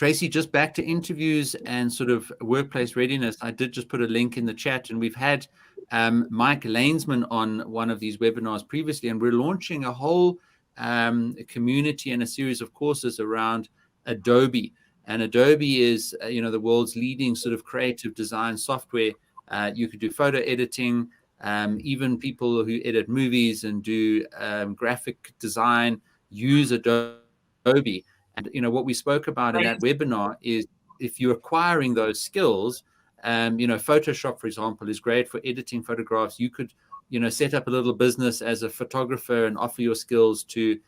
Tracy, just back to interviews and sort of workplace readiness. I did just put a link in the chat, and we've had Mike Lanesman on one of these webinars previously, and we're launching a whole community and a series of courses around Adobe. And Adobe is, the world's leading sort of creative design software. You could do photo editing, even people who edit movies and do graphic design use Adobe. And, what we spoke about in that webinar is if you're acquiring those skills, Photoshop, for example, is great for editing photographs. You could, set up a little business as a photographer and offer your skills to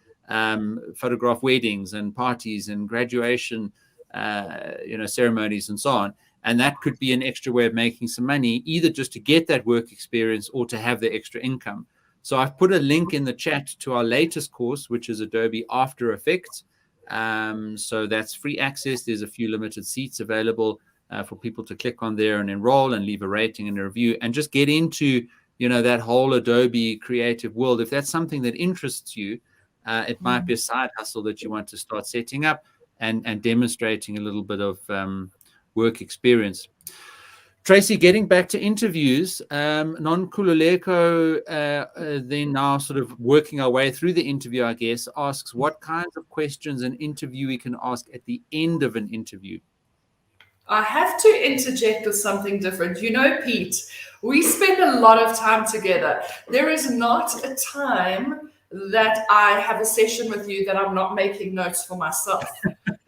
photograph weddings and parties and graduation, ceremonies and so on. And that could be an extra way of making some money, either just to get that work experience or to have the extra income. So I've put a link in the chat to our latest course, which is Adobe After Effects. So that's free access. There's a few limited seats available for people to click on there and enroll and leave a rating and a review and just get into, that whole Adobe creative world. If that's something that interests you, it might be a side hustle that you want to start setting up and demonstrating a little bit of work experience. Tracy, getting back to interviews, Non-Kululeko, then now sort of working our way through the interview, I guess, asks what kinds of questions an interviewee can ask at the end of an interview. I have to interject with something different. Pete, we spend a lot of time together. There is not a time that I have a session with you that I'm not making notes for myself.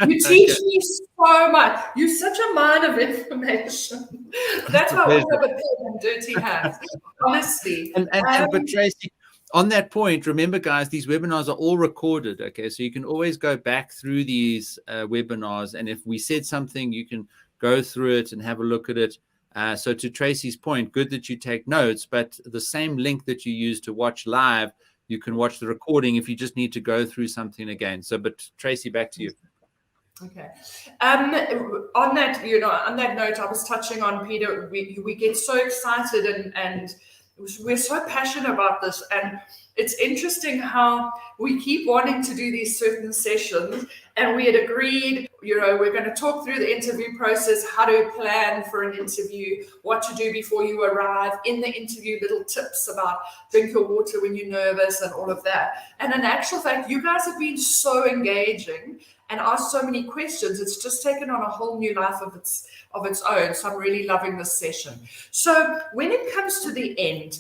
You teach me so much. You're such a mine of information. That's why I have a pen and dirty hands, honestly. But Tracy, on that point, remember, guys, these webinars are all recorded, okay? So you can always go back through these webinars, and if we said something, you can go through it and have a look at it. So to Tracy's point, good that you take notes, but the same link that you use to watch live, you can watch the recording if you just need to go through something again. So, but Tracy, back to you. Okay. On that, on that note, I was touching on, Peter, we get so excited and we're so passionate about this. And it's interesting how we keep wanting to do these certain sessions, and we had agreed, we're going to talk through the interview process, how to plan for an interview, what to do before you arrive, in the interview, little tips about drink your water when you're nervous and all of that. And in actual fact, you guys have been so engaging and asked so many questions. It's just taken on a whole new life of its own. So I'm really loving this session. So when it comes to the end,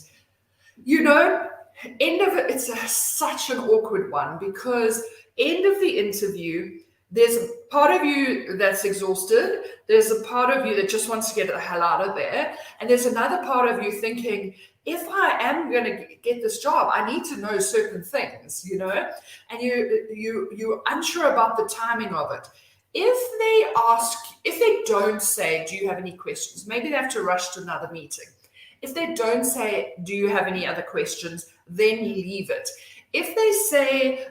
end of it, it's such an awkward one, because end of the interview, there's a part of you that's exhausted. There's a part of you that just wants to get the hell out of there. And there's another part of you thinking, if I am going to get this job, I need to know certain things, and you're unsure about the timing of it. If they don't say, do you have any questions? Maybe they have to rush to another meeting. If they don't say, do you have any other questions? Then leave it. If they say,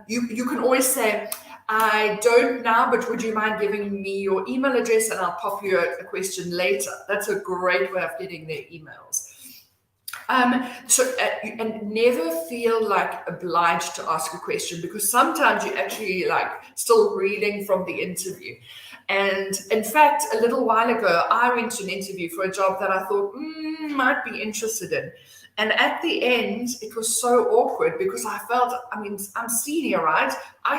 you can always say, I don't now, but would you mind giving me your email address and I'll pop you a question later. That's a great way of getting their emails. And never feel like obliged to ask a question, because sometimes you're actually still reading from the interview. And in fact, a little while ago, I went to an interview for a job that I thought might be interested in. And at the end, it was so awkward because I felt, I'm senior, right? I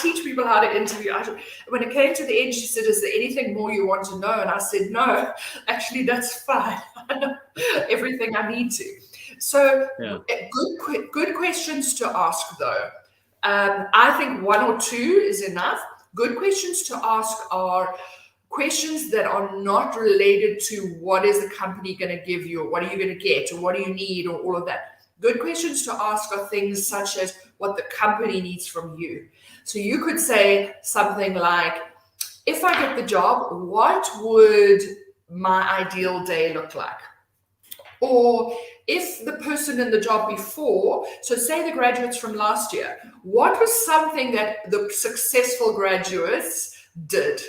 teach people how to interview. When it came to the end, she said, is there anything more you want to know? And I said, no, actually, that's fine. I know everything I need to. So good questions to ask, though. I think one or two is enough. Good questions to ask are questions that are not related to what is the company going to give you, or what are you going to get, or what do you need, or all of that. Good questions to ask are things such as what the company needs from you. So you could say something like, if I get the job, what would my ideal day look like? Or if the person in the job before, so say the graduates from last year, what was something that the successful graduates did?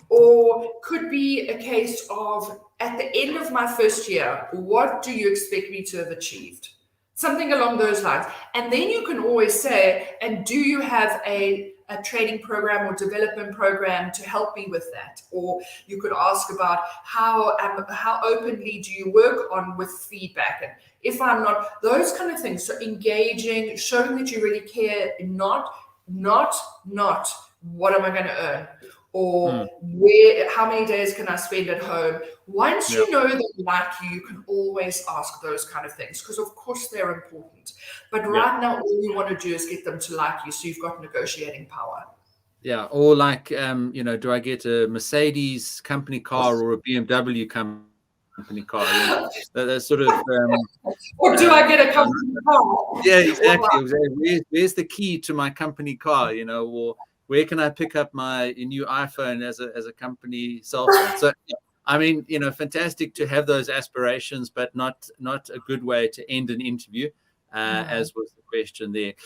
Or could be a case of, at the end of my first year, what do you expect me to have achieved? Something along those lines. And then you can always say, and do you have a a training program or development program to help me with that? Or you could ask about how openly do you work on with feedback, and if I'm not, those kind of things. So engaging, showing that you really care, not what am I going to earn, or how many days can I spend at home. Once you know that like you can always ask those kind of things, because of course they're important. But right now, all you want to do is get them to like you, so you've got negotiating power. Yeah, or like, do I get a Mercedes company car or a BMW company car? That's sort of. Or do I get a company car? Yeah, exactly. Where's the key to my company car? Or where can I pick up my new iPhone as a company cell phone? So, I mean, fantastic to have those aspirations, but not a good way to end an interview, as was the question there.